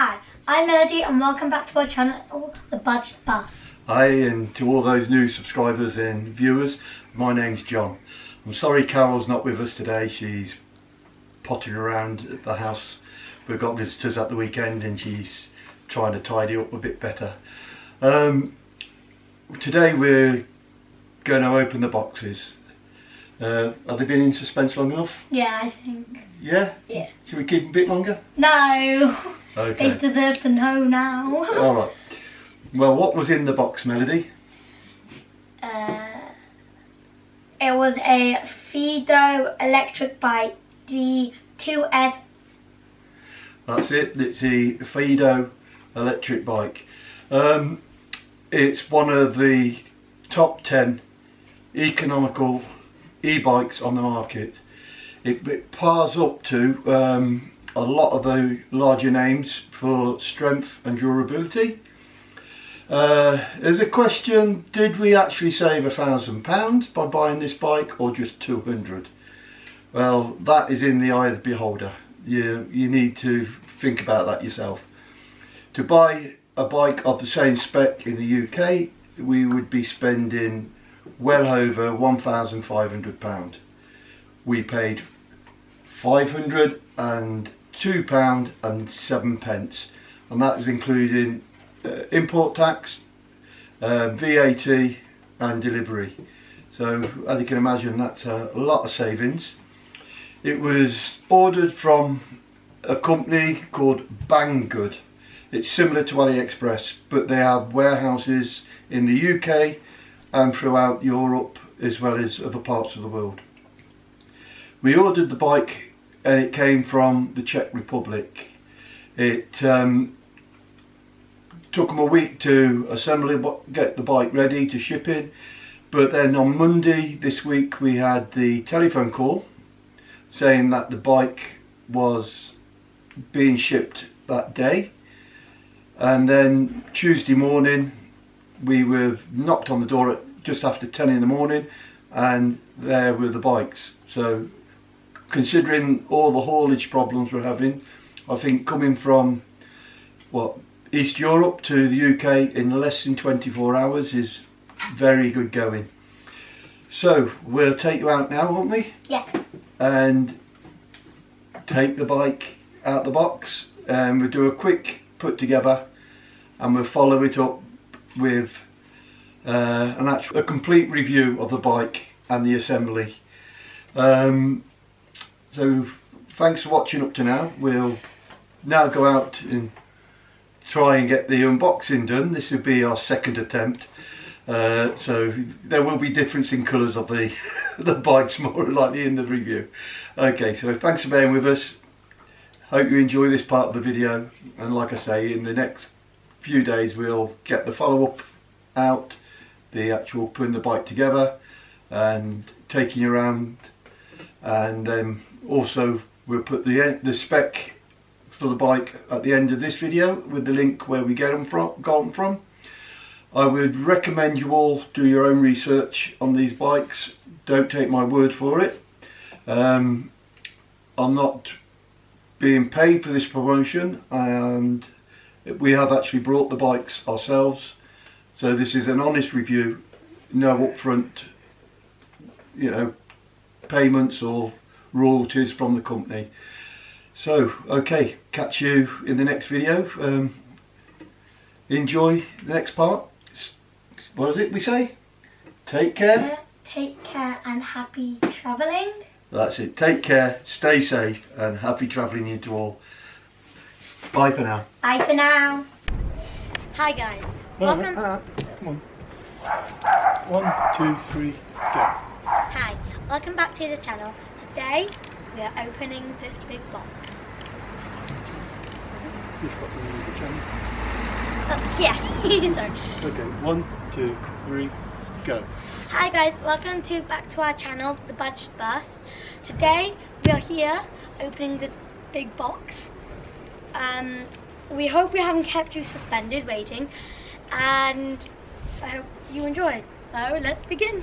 Hi, I'm Melody and welcome back to our channel, The Budged Bus. Hi, and to all those new subscribers and viewers, my name's John. I'm sorry Carol's not with us today. She's pottering around at the house. We've got visitors at the weekend and she's trying to tidy up a bit better. Today we're going to open the boxes. Have they been in suspense long enough? Yeah, I think. Yeah? Yeah. Should we keep them a bit longer? No! Okay. They deserve to know now. Alright. Well, what was in the box, Melody? It was a Fido electric bike D2S. That's it, it's the Fido electric bike. It's one of the top 10 economical e-bikes on the market. It pars up to a lot of the larger names for strength and durability. There's a question, did we actually save £1,000 by buying this bike or just 200? Well, that is in the eye of the beholder. You need to think about that yourself. To buy a bike of the same spec in the UK, we would be spending well over £1,500. We paid £502.07, and that is including import tax, VAT and delivery. So as you can imagine, that's a lot of savings. It was ordered from a company called Banggood. It's similar to AliExpress, but they have warehouses in the UK and throughout Europe as well as other parts of the world. We ordered the bike and it came from the Czech Republic. It took them a week to assemble, get the bike ready to ship in, but then on Monday this week we had the telephone call saying that the bike was being shipped that day, and then Tuesday morning we were knocked on the door at just after 10 in the morning and there were the bikes. So considering all the haulage problems we're having, I think coming from East Europe to the UK in less than 24 hours is very good going. So we'll take you out now, won't we? Yeah. And take the bike out the box and we'll do a quick put together and we'll follow it up with a complete review of the bike and the assembly. So thanks for watching up to now. We'll now go out and try and get the unboxing done. This will be our second attempt, so there will be difference in colours of the bikes more likely in the review. Okay, so thanks for being with us. Hope you enjoy this part of the video, and like I say, in the next few days we'll get the follow-up out, the actual putting the bike together and taking you around, and then also we'll put the spec for the bike at the end of this video with the link where we got them from. I would recommend you all do your own research on these bikes. Don't take my word for it. I'm not being paid for this promotion, and we have actually brought the bikes ourselves, so this is an honest review, no upfront payments or royalties from the company. So okay, catch you in the next video. Enjoy the next part. What is it we say? Take care. Take care and happy travelling. That's it. Take care, stay safe, and happy travelling you to all. Bye for now. Bye for now. Hi guys. Welcome. Come on. 1, 2, 3, go. Hi. Welcome back to the channel. Today we are opening this big box. You've got the name of the channel. Yeah. Sorry. Okay. 1, 2, 3, go. Hi guys. Welcome back to our channel, The Budged Bus. Today we are here opening this big box. We hope we haven't kept you suspended waiting, and I hope you enjoyed. So let's begin.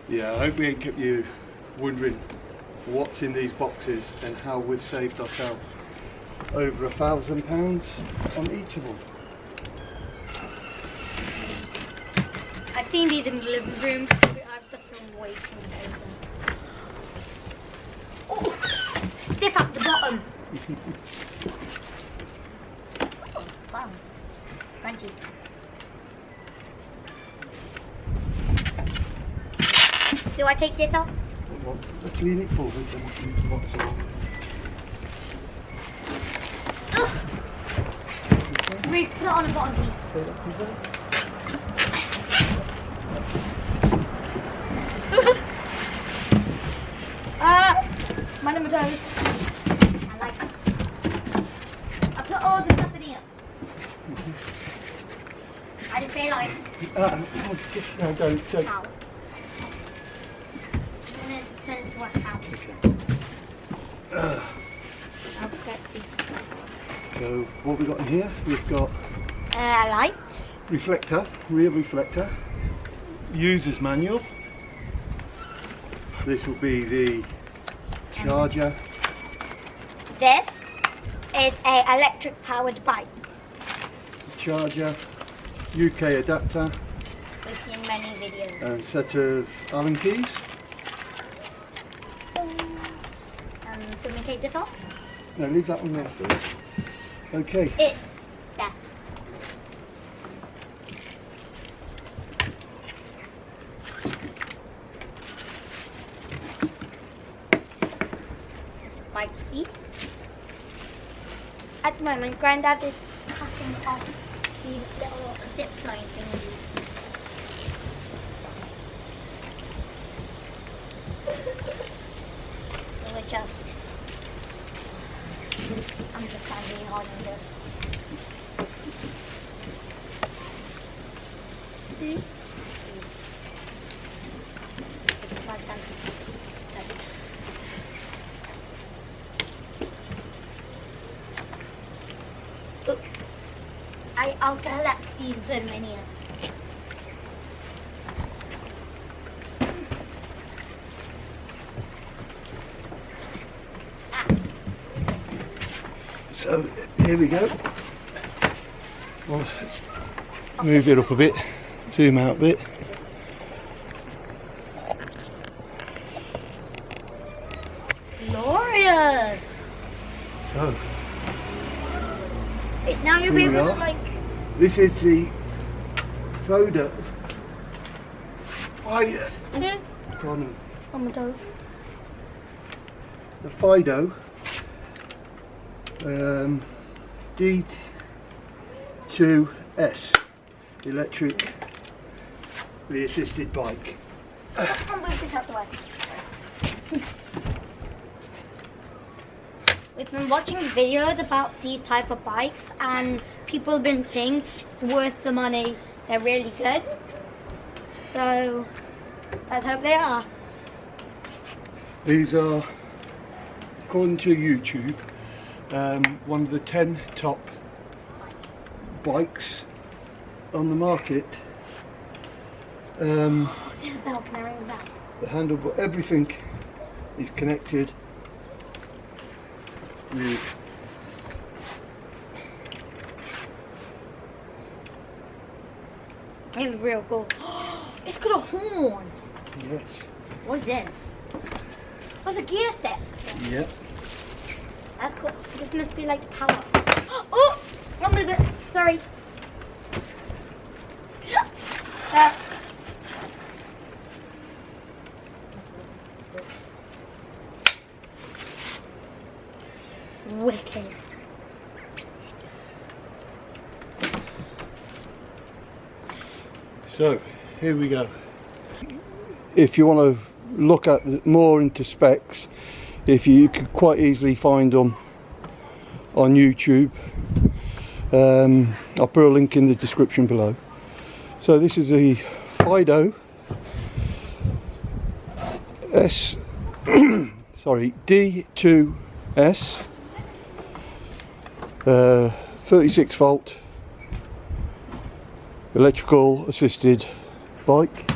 Yeah, I hope we ain't kept you wondering what's in these boxes and how we've saved ourselves over £1,000 on each of them. I've seen these in the living room, so I've just been waiting to open. Oh, stiff at the bottom. Oh, wow, crunchy. Do I take this off? Let's lean it forward and we can box it off. We put it on the bottom piece. My number toes. I like it. I put all the stuff in here. I didn't say like. No, don't. How? I'm gonna turn it to a house. I'll get this. So what we got in here? We've got A light. reflector, rear reflector, user's manual. This will be the charger. This is a electric powered bike. Charger, UK adapter, We've seen many videos. and set of Allen keys. Can we take this off? No, leave that one there first. Okay. It's there. Bike seat. At the moment, Grandad is cutting off these little zip line thingies. So we're just. I'm just standing hard on this. See? I'll collect these in minions. So here we go. Well, let's move it up a bit, zoom out a bit. Glorious! So Now you'll be here we able to are. like. This is the Fido. Pardon. On my toes. The Fido D2S electric assisted bike. I'll move this out the way. We've been watching videos about these type of bikes and people have been saying it's worth the money. They're really good. So let's hope they are. These are, according to YouTube, one of the 10 top bikes on the market. There's a bell, can I ring the bell? The handlebar, everything is connected with It's real cool. It's got a horn. yes. What is this? What's a gear stick? Yeah. That's cool. This must be like the power. Oh! I'll move it. Sorry. Wicked. So here we go. If you want to look at more into specs, you could quite easily find them on YouTube. I'll put a link in the description below. So this is a Fido S sorry, D2S 36 volt electrical assisted bike.